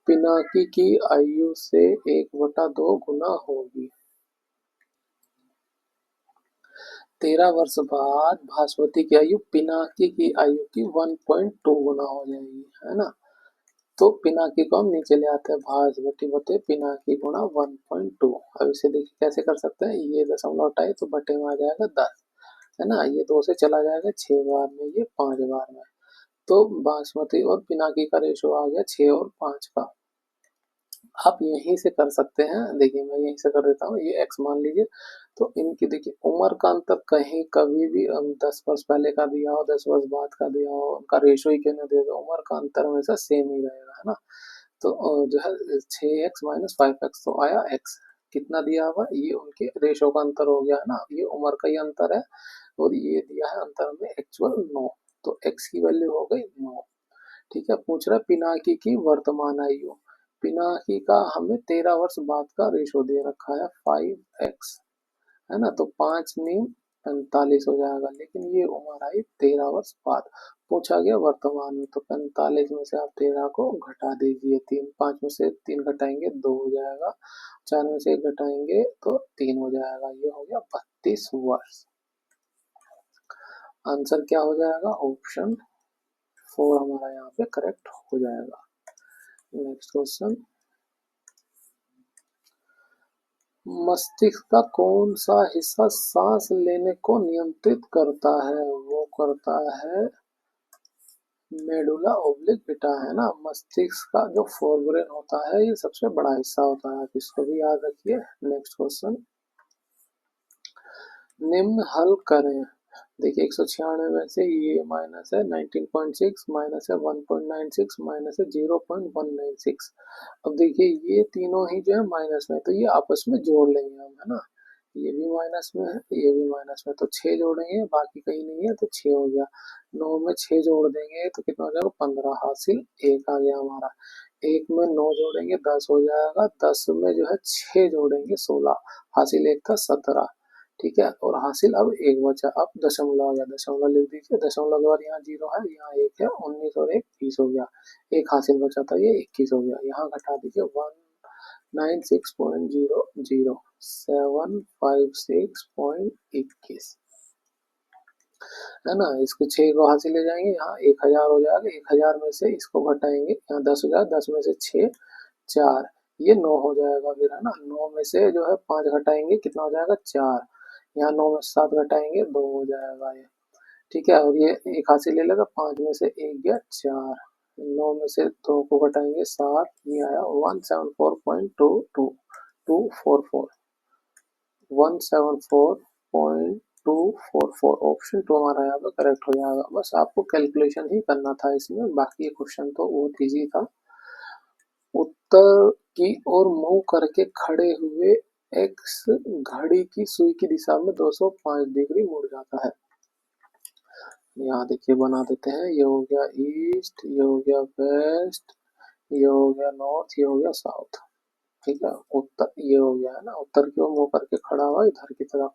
पिनाकी की आयु से 1/2 गुना होगी। 13 वर्ष बाद भास्वती की आयु पिनाकी की आयु की 1.2 गुना हो जाएगी, है ना। तो पिनाकी को हम नीचे ले आते हैं, भास्वती बटे पिनाकी गुणा 1.2। अब इसे देखिए कैसे कर सकते हैं, ये दशमलव हटाए तो बटे में आ जाएगा 10, है ना, ये 2 से चला जाएगा 6 बार में, ये 5 बार में, तो बासमती और पिनाकी का रेशो आ गया 6 और 5 का। आप यहीं से कर सकते हैं, देखिए मैं यहीं से कर देता हूँ, ये x मान लीजिए, तो इनकी देखिए उम्र का अंतर कहीं कभी भी 10 वर्ष पहले का दिया हो, 10 वर्ष बाद का दिया हो, उनका रेशो ही क्यों ना दे दो, उम्र का अंतर हमेशा सेम ही रहेगा, है ना। तो जो है 6x माइनस 5x, तो आया x, कितना दिया हुआ, ये उनके रेशो का अंतर हो गया, है ना, ये उम्र का ही अंतर है, और ये दिया है अंतर में एक्चुअल 9, तो x की वैल्यू हो गई 9। ठीक है, पूछ रहा है पिनाकी की वर्तमान आयु, पिनाकी का हमें 13 वर्ष बाद का रेशो दे रखा है 5x, है ना, तो 5 नीम 45 हो जाएगा, लेकिन ये उम्र आई 13 वर्ष बाद, पूछा गया वर्तमान में, तो 45 में से आप 13 को घटा दीजिए, 3 5 में से 3 घटाएंगे 2 हो जाएगा, 4 में से 1 घटाएंगे तो 3 हो जाएगा, ये हो गया 32 वर्ष। आंसर क्या हो जाएगा, ऑप्शन 4 हमारा यहाँ पे करेक्ट हो जाएगा। नेक्स्ट क्वेश्चन, मस्तिष्क का कौन सा हिस्सा सांस लेने को नियंत्रित करता है, वो करता है मेडुला ओब्लिंगुटा, है ना। मस्तिष्क का जो फोरब्रेन होता है ये सबसे बड़ा हिस्सा होता है, आप इसको भी याद रखिए। नेक्स्ट क्वेश्चन, निम्न हल करें। देखिए 196 में से ये माइनस है 19.6, माइनस है 1.96, माइनस है 0.196। अब देखिए ये तीनों ही जो है माइनस में, तो ये आपस में जोड़ लेंगे हम, है ना, ये भी माइनस में है, ये भी माइनस में, तो 6 जोड़ेंगे, बाकी कहीं नहीं है तो 6 हो गया। 9 में 6 जोड़ देंगे तो कितना हो जाएगा, 15, हासिल 1 आ गया हमारा। 1 में 9 जोड़ेंगे 10 हो जाएगा, 10 में जो है 6 जोड़ेंगे 16, हासिल 1 था 17। ठीक है, और हासिल अब 1 बचा, अब दशमलव आ गया, दशमलव लिख दीजिए, दशमलव के बाद यहाँ 0 है, यहाँ 1 है, 19 और 1 20 हो गया। एक हासिल बचा था, ये 21 हो गया। यहाँ घटा दीजिए 196.00, 756.21 है ना। इसको 6 को हासिल ले जाएंगे, यहाँ 1000 हो जाएगा, 1000 में से इसको घटाएंगे, यहाँ 10 हो जाएगा, 10 में से 6 4, ये 9 हो जाएगा फिर, है ना। 9 में से जो है 5 घटाएंगे, कितना हो जाएगा 4, यहाँ 9 में से 7 घटाएंगे 2 हो जाएगा ये। ठीक है, और ये एक हासिल ले लेगा, 5 में से 1 गया 4, 9 में से 2 को घटाएंगे 7, ये आया 174.22244, 174.244, ऑप्शन 2 हमारा यहाँ पे करेक्ट हो जाएगा। बस आपको कैलकुलेशन ही करना था इसमें, बाकी ये क्वेश्चन तो बहुत ईजी था। उत्तर की ओर मुंह करके खड़े हुए एक्स घड़ी की सुई की दिशा में 205 डिग्री मुड़ जाता है। यहाँ देखिए बना देते हैं, ये हो गया ईस्ट, ये हो गया वेस्ट, ये हो गया नॉर्थ, ये हो गया साउथ। ठीक है, उत्तर ये हो गया है ना, उत्तर की ओर मुंह करके खड़ा हुआ इधर की तरफ,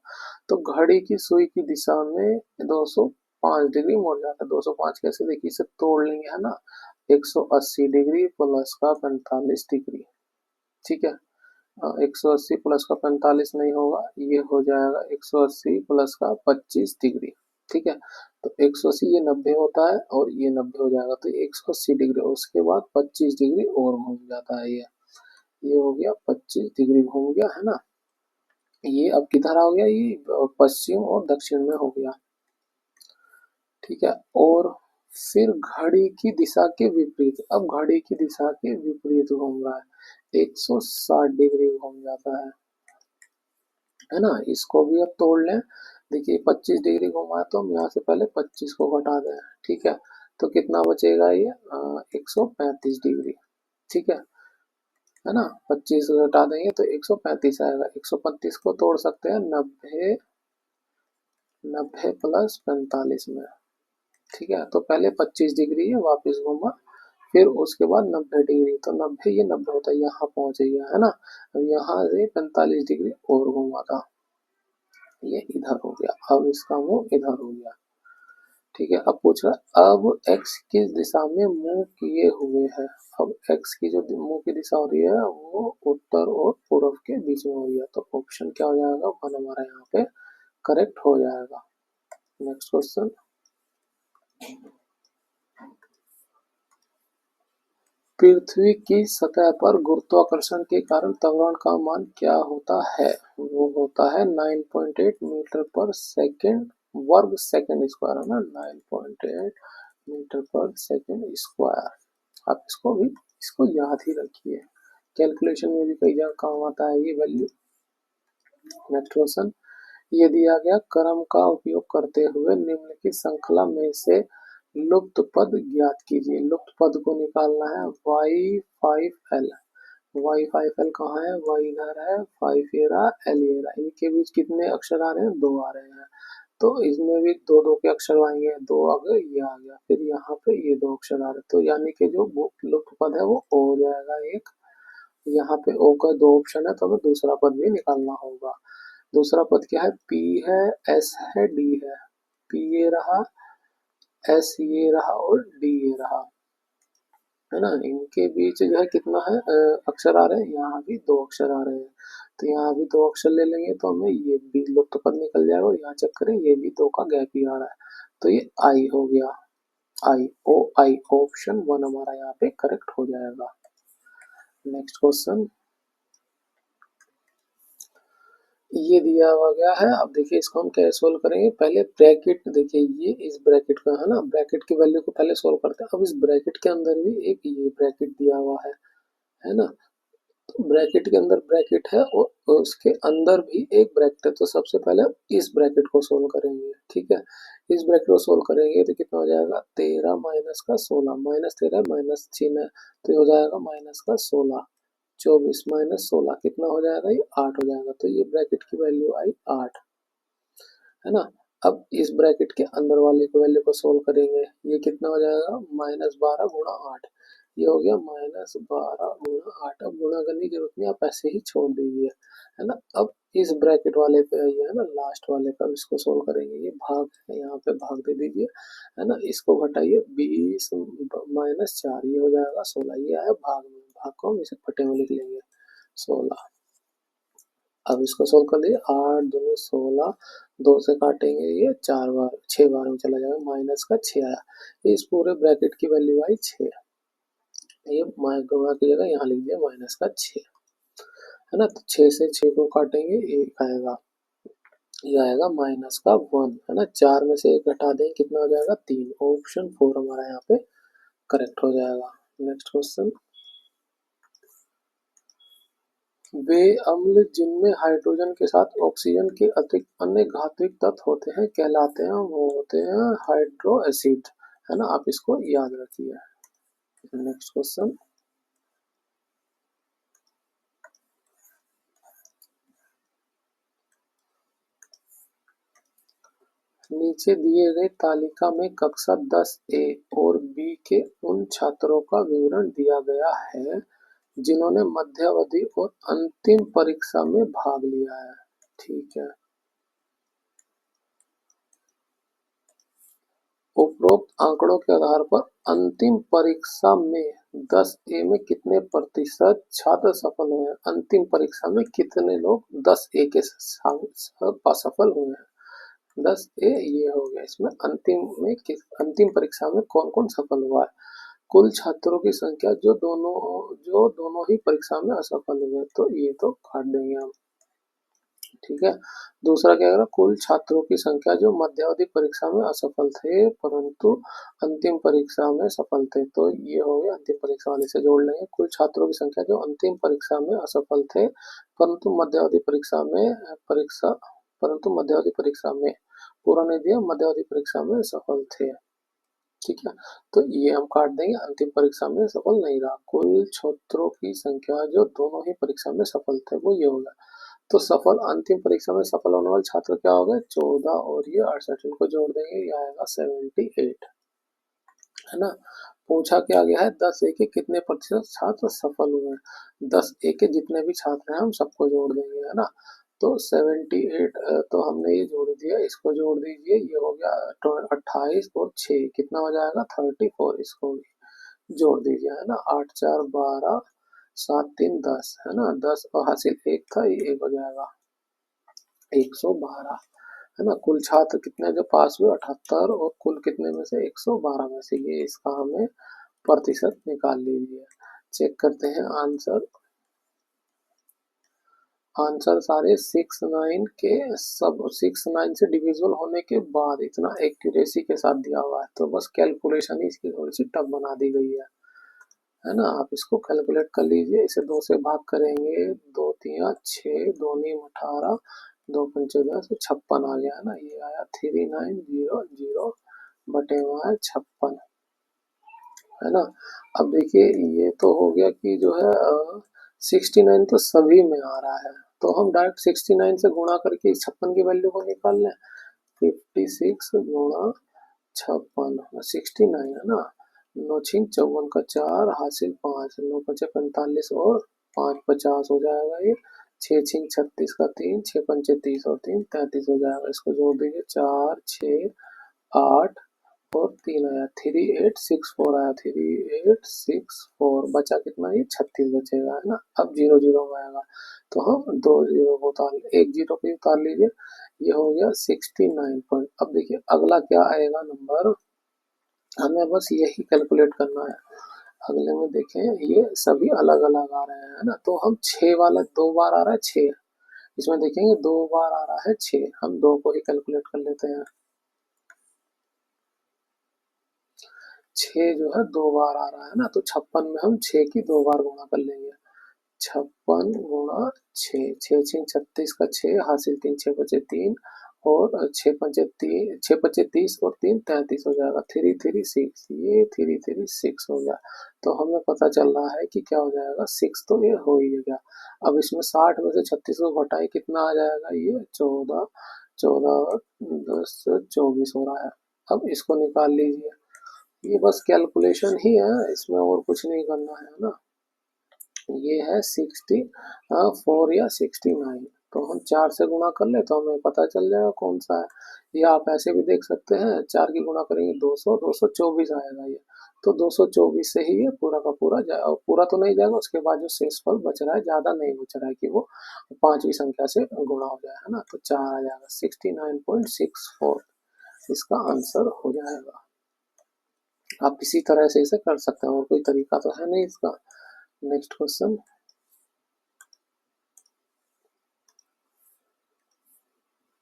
तो घड़ी की सुई की दिशा में 205 डिग्री मुड़ जाता है। 205 कैसे, देखिए इसे तोड़ लेंगे, है ना, 180 डिग्री प्लस का 45 डिग्री। ठीक है, 180 प्लस का 45 नहीं होगा, ये हो जाएगा 180 प्लस का 25 डिग्री। ठीक है, तो 180 ये 90 होता है, और ये 90 हो जाएगा, तो 180 डिग्री, उसके बाद 25 डिग्री और घूम जाता है ये हो गया 25 डिग्री घूम गया, है ना। ये अब किधर आ गया, ये पश्चिम और दक्षिण में हो गया। ठीक है, और फिर घड़ी की दिशा के विपरीत, अब घड़ी की दिशा के विपरीत घूम रहा है, 160 डिग्री घूम जाता है ना। इसको भी अब तोड़ लें, देखिए 25 डिग्री घुमा, तो हम यहाँ से पहले 25 को घटा दें। ठीक है, तो कितना बचेगा, ये 135 डिग्री। ठीक है ना, 25 घटा देंगे तो 135 आएगा। 135 को तोड़ सकते हैं 90, 90 प्लस 45 में। ठीक है, तो पहले 25 डिग्री है, वापस घूमा, फिर उसके बाद 90 डिग्री, तो 90 ये 90 होता है, यहाँ पहुंच गया, है ना। अब यहाँ से 45 डिग्री और घूमा था, ये इधर हो गया, अब इसका मुंह इधर हो गया। ठीक है, अब पूछ रहा है, अब x किस दिशा में मुंह किए हुए है। अब x की जो मुंह की दिशा हो रही है वो उत्तर और पूर्व के बीच में हो रही है, तो ऑप्शन क्या हो जाएगा, वन हमारा यहाँ पे करेक्ट हो जाएगा। नेक्स्ट क्वेश्चन, पृथ्वी की सतह पर गुरुत्वाकर्षण के कारण त्वरण का मान क्या होता है। वो होता है 9.8 मीटर पर सेकेंड वर्ग सेकेंड स्क्वायर, है ना, 9.8 मीटर पर सेकेंड स्क्वायर। आप इसको याद ही रखिए, कैलकुलेशन में भी कई जगह काम आता है ये वैल्यू। नेक्स्ट क्वेश्चन, ये दिया गया क्रम का उपयोग करते हुए निम्नलिखित श्रृंखला में से लुप्त पद ज्ञात कीजिए। लुप्त पद को निकालना है, y5l, y5l कहाँ है, y इधर है, 5 ये रहा, l ये रहा, इनके बीच कितने अक्षर आ रहे हैं, 2 आ रहे हैं, तो इसमें भी दो दो के अक्षर आएंगे, 2 आ गए, ये आ गया, फिर यहाँ पे ये 2 अक्षर आ रहे, तो यानी कि जो लुप्त पद है वो ओ हो जाएगा एक। यहाँ पे ओ का 2 ऑप्शन है, तो हमें दूसरा पद भी निकालना होगा। दूसरा पद क्या है, पी है, एस है, डी है, पी ये रहा, एस ये रहा, और डी ये रहा, है ना। इनके बीच जो है कितना है, अक्षर आ रहे हैं, यहाँ भी 2 अक्षर आ रहे हैं, तो यहाँ भी 2 अक्षर ले लेंगे, तो हमें ये भी लुप्त पद निकल जाएगा, और यहाँ चेक करें ये भी 2 का गैप ही आ रहा है, तो ये आई हो गया, आई, ओ आई, ऑप्शन 1 हमारा यहाँ पे करेक्ट हो जाएगा। नेक्स्ट क्वेश्चन, ये दिया हुआ गया है, अब देखिए इसको हम कैसे सोल्व करेंगे। पहले ब्रैकेट, देखिए ये इस ब्रैकेट का है ना, ब्रैकेट की वैल्यू को पहले सोल्व करते हैं। अब इस ब्रैकेट के अंदर भी एक ये ब्रैकेट दिया हुआ है ना, तो ब्रैकेट के अंदर ब्रैकेट है, और उसके अंदर भी एक ब्रैकेट है, तो सबसे पहले इस ब्रैकेट को सोल्व करेंगे। ठीक है, इस ब्रैकेट को सोल्व करेंगे तो कितना हो जाएगा, 13 माइनस का 16, -13 माइनस चिन्ह है, तो ये हो जाएगा माइनस का 16, 24 माइनस 16 कितना हो जाएगा, ये 8 हो जाएगा। तो ये ब्रैकेट की वैल्यू आई 8, है ना। अब इस ब्रैकेट के अंदर वाले को वैल्यू को सोल्व करेंगे, ये कितना हो जाएगा, -12 गुणा 8, ये हो गया -12 गुणा 8। अब गुणा करने की जरूरत नहीं, आप ऐसे ही छोड़ दीजिए, है ना। अब इस ब्रैकेट वाले पे आइए, है ना, लास्ट वाले पे, अब इसको सोल्व करेंगे, ये भाग है, यहाँ पे भाग दे दीजिए, है ना। इसको घटाइए, 20 माइनस 4, ये हो जाएगा 16, ये आया भाग में, भाग को हम इसे फटे में लिख लेंगे 16। अब इसको सोल्व कर दिए, 8 दूनी 16, 2 से काटेंगे, ये 4 बार 6 बार में चला जाएगा, माइनस का 6 आया। इस पूरे ब्रैकेट की वैल्यू आई 6, ये गुणा की जगह यहाँ लिख दिया माइनस का 6, है ना। तो 6 से 6 को काटेंगे, एक आएगा, ये आएगा माइनस का 1, है ना। 4 में से 1 घटा दें, कितना हो जाएगा, 3। ऑप्शन 4 हमारा यहाँ पे करेक्ट हो जाएगा। नेक्स्ट क्वेश्चन, वे अम्ल जिनमें हाइड्रोजन के साथ ऑक्सीजन के अतिरिक्त अन्य घातक तत्व होते हैं कहलाते हैं, वो होते हैं हाइड्रो एसिड, है ना। आप इसको याद रखिए। नेक्स्ट क्वेश्चन, नीचे दिए गए तालिका में कक्षा 10 ए और बी के उन छात्रों का विवरण दिया गया है जिन्होंने मध्यावधि और अंतिम परीक्षा में भाग लिया है। ठीक है, उपरोक्त आंकड़ों के आधार पर अंतिम परीक्षा में 10 ए में कितने प्रतिशत छात्र सफल हुए हैं। अंतिम परीक्षा में कितने लोग 10 ए के सफल हुए हैं। 10 ए ये हो गया, इसमें अंतिम परीक्षा में कौन कौन सफल हुआ है। कुल छात्रों की संख्या जो दोनों ही परीक्षा में असफल हुए, तो ये तो काट देंगे हम। ठीक है, दूसरा क्या होगा, कुल छात्रों की संख्या जो मध्यावधि परीक्षा में असफल थे परंतु अंतिम परीक्षा में सफल थे, तो ये हो गया अंतिम परीक्षा वाले से जोड़ लेंगे। कुल छात्रों की संख्या जो अंतिम परीक्षा में असफल थे परंतु मध्यावधि परीक्षा में पूरा नहीं दिया, मध्यावधि परीक्षा में सफल थे। ठीक है, तो ये हम काट देंगे, अंतिम परीक्षा में सफल नहीं रहा। कुल छात्रों की संख्या जो दोनों ही परीक्षा में सफल थे, वो ये होगा। तो सफल अंतिम परीक्षा में सफल होने वाले छात्र क्या हो गए, 14 और ये 68, इनको जोड़ देंगे, ये आएगा 78, है ना। पूछा क्या गया है, 10 ए के कितने प्रतिशत छात्र सफल हुए हैं। 10 ए के जितने भी छात्र हैं हम सबको जोड़ देंगे, है ना। तो 78, तो हमने ये जोड़ दिया, इसको जोड़ दीजिए, ये हो गया 28 और 6 कितना हो जाएगा, 34, इसको भी जोड़ दीजिए, है ना। 8 4 12, 7 3 10, है ना। 10 और हासिल 1 था, ये 1 हो जाएगा 112, है ना। कुल छात्र कितने जो पास हुए 78, और कुल कितने में से 112 में से, ये इसका हमें प्रतिशत निकाल लीजिए। चेक करते हैं आंसर। आंसर सारे 69 के सब 69 से डिविजिबल होने के बाद इतना एक्यूरेसी के साथ दिया हुआ है, तो बस कैलकुलेशन ही इसकी थोड़ी सी टफ बना दी गई है ना। आप इसको कैलकुलेट कर लीजिए, इसे 2 से भाग करेंगे, 2 3 6, 2 नीम 18, 2 पंचे 10, 56 आ गया, है ना। ये आया 3900 बटे हुआ है 56, है ना। अब देखिए, ये तो हो गया कि जो है 69 तो सभी में आ रहा है, तो हम डायरेक्ट 69 से गुणा करके इस 56 की वैल्यू को निकाल लें। 56 गुणा 56, 69, है ना। 9 छीन 54 का 4 हासिल 5, 9 पचे 45 और 5 50 हो जाएगा। ये 6 छीन 36 का 3, 6 पंचे 30 और 3 33 हो जाएगा। इसको जोड़ दीजिए, 4 6 8 और 3 आया, 3864 आया, 3864 बचा कितना, ये 36 बचेगा, है ना। अब 0 0 में आएगा, तो हम 2 0 को उतार, 1 0 को उतार लीजिए, ये हो गया 69 पॉइंट। अब देखिए अगला क्या आएगा नंबर, हमें बस यही कैलकुलेट करना है। अगले में देखें, ये सभी अलग अलग आ रहे हैं, है ना। तो हम 6 वाला 2 बार आ रहा है 6, इसमें देखेंगे 2 बार आ रहा है 6, हम 2 को ही कैलकुलेट कर लेते हैं। 6 जो है 2 बार आ रहा है ना, तो 56 में हम 6 की 2 बार गुणा कर लेंगे। 56 गुणा 6, 6 छीन 36 का 6 हासिल 3, 6 बचे 3 और 6 पच्चे 30 और 3 33 हो जाएगा, 3 3 6, ये 3 3 6 हो गया। तो हमें पता चल रहा है कि क्या हो जाएगा, 6 तो ये हो ही गया। अब इसमें 60 में से 36 को घटाए कितना आ जाएगा, ये 14, 14 10 24 हो रहा है। अब इसको निकाल लीजिए, ये बस कैलकुलेशन ही है, इसमें और कुछ नहीं करना है ना। ये है 64 या 69, तो हम 4 से गुणा कर ले तो हमें पता चल जाएगा कौन सा है। या आप ऐसे भी देख सकते हैं, 4 की गुणा करेंगे 200, 224 आएगा ये। तो 224 से ही ये पूरा का पूरा जाएगा, पूरा तो नहीं जाएगा, उसके बाद जो शेषफल बच रहा है ज़्यादा नहीं बच रहा है कि वो पांचवी संख्या से गुणा हो जाए, है ना। तो 4 आ जाएगा, 69.64 इसका आंसर हो जाएगा। आप किसी तरह से इसे कर सकते हैं, और कोई तरीका तो है नहीं इसका। नेक्स्ट क्वेश्चन,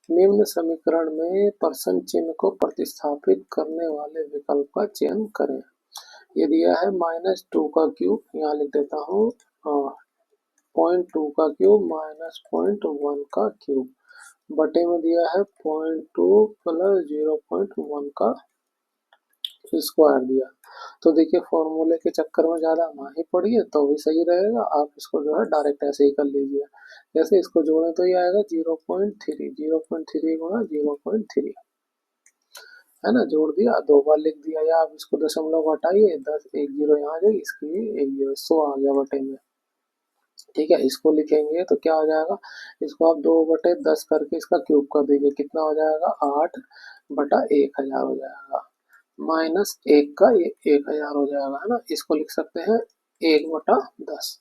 निम्न समीकरण में परसेंट चिन्ह को प्रतिस्थापित करने वाले विकल्प का चयन करें। ये दिया है -2 का क्यूब, यहाँ लिख देता हूँ 0.2 का क्यूब माइनस 0.1 का क्यूब, बटे में दिया है 0.2 प्लस 0.1 का स्क्वायर दिया। तो देखिए फॉर्मूले के चक्कर में ज़्यादा माही पड़ी है तो भी सही रहेगा, आप इसको जो है डायरेक्ट ऐसे ही कर लीजिए। जैसे इसको जोड़ें तो ये आएगा 0.3, 0.3 गुणा 0.3, है ना। जोड़ दिया, दो बार लिख दिया, या आप इसको दशमलव हटाइए, 10 एक जीरो यहाँ आ जाएगी, इसकी भी एक जीरो, 100 आ गया बटे में। ठीक है, इसको लिखेंगे तो क्या हो जाएगा, इसको आप 2/10 करके इसका क्यूब कर दीजिए, कितना हो जाएगा 8/1000 हो जाएगा, माइनस 1 का ये 1000 हो जाएगा, है ना। इसको लिख सकते हैं 1/10।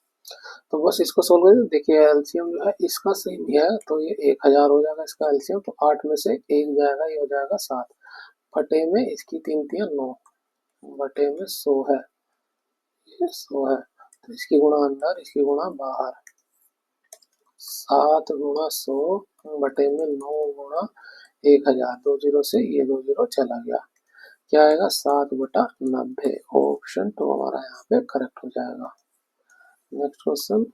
तो बस इसको सोल्व करिए, देखिए एलसीएम जो है इसका सेम है, तो ये 1000 हो जाएगा इसका एलसीएम, तो 8 में से 1 जाएगा, ये हो जाएगा 7, बटे में इसकी 3 3 9, बटे में 100 है, ये 100 है, तो इसकी गुणा अंदर, इसकी गुणा बाहर, 7 गुणा 100 बटे में 9 गुणा 1000, 2 जीरो से ये 2 जीरो चला गया, क्या आएगा 7/90। ऑप्शन 2 हमारा यहाँ पे करेक्ट हो जाएगा। नेक्स्ट क्वेश्चन,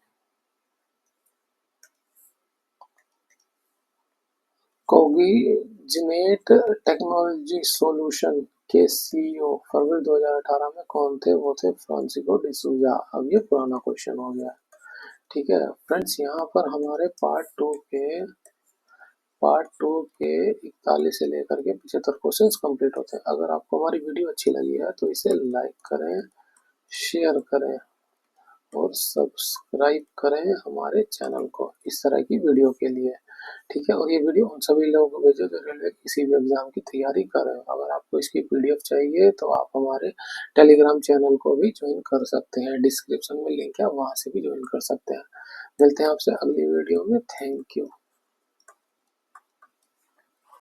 कोगिजिनेट टेक्नोलॉजी सॉल्यूशन के सीईओ फरवरी 2018 में कौन थे, वो थे फ्रांसिस्को डिसूजा। अब ये पुराना क्वेश्चन हो गया, ठीक है फ्रेंड्स। यहाँ पर हमारे पार्ट 2 के 41 से लेकर के 75 क्वेश्चंस कंप्लीट होते हैं। अगर आपको हमारी वीडियो अच्छी लगी है तो इसे लाइक करें, शेयर करें और सब्सक्राइब करें हमारे चैनल को इस तरह की वीडियो के लिए, ठीक है। और ये वीडियो उन सभी लोगों को भेजो जो रेलवे किसी भी एग्जाम की तैयारी कर रहे हो। अगर आपको इसकी पीडीएफ चाहिए तो आप हमारे टेलीग्राम चैनल को भी ज्वाइन कर सकते हैं, डिस्क्रिप्शन में लिंक है, वहां से भी ज्वाइन कर सकते हैं। मिलते हैं आपसे अगली वीडियो में, थैंक यू।